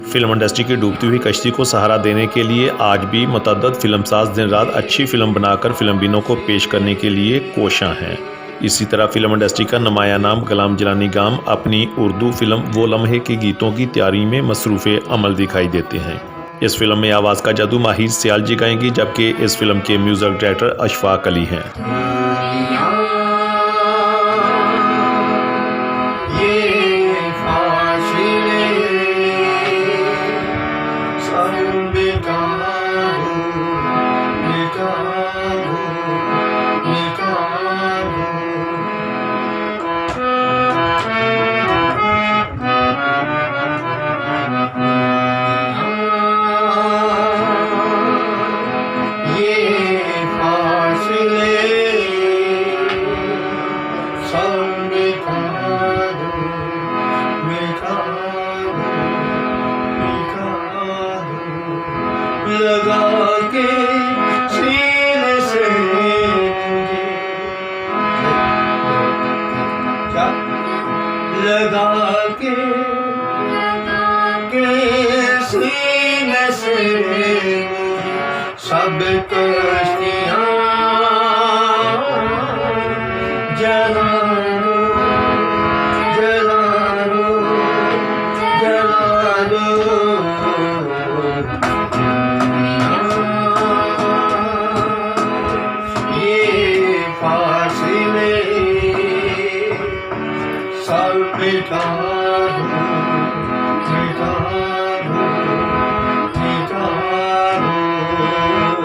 Film industry की डूबती हुई कश्ती को सहारा देने के लिए आज भी मुतअद्दिद फिल्मसाज दिन रात अच्छी फिल्म बनाकर फिल्मबीनों को पेश करने के लिए कोशां हैं। इसी तरह फिल्म इंडस्ट्री का नुमाया नाम गुलाम जिलानी गाम अपनी उर्दू फिल्म वो लम्हे के गीतों की तैयारी में मसरूफ़ अमल दिखाई देते हैं। इस फिल्म में आवाज़ का जादू माहिर सियाल जी गाएंगी, जबकि इस फिल्म के म्यूज़िक डायरेक्टर अशफाक अली हैं। लगा के सीने से लगा के सीने से सब कश्तियाँ जला दो जला दो जला दो। फासिले सब मिटा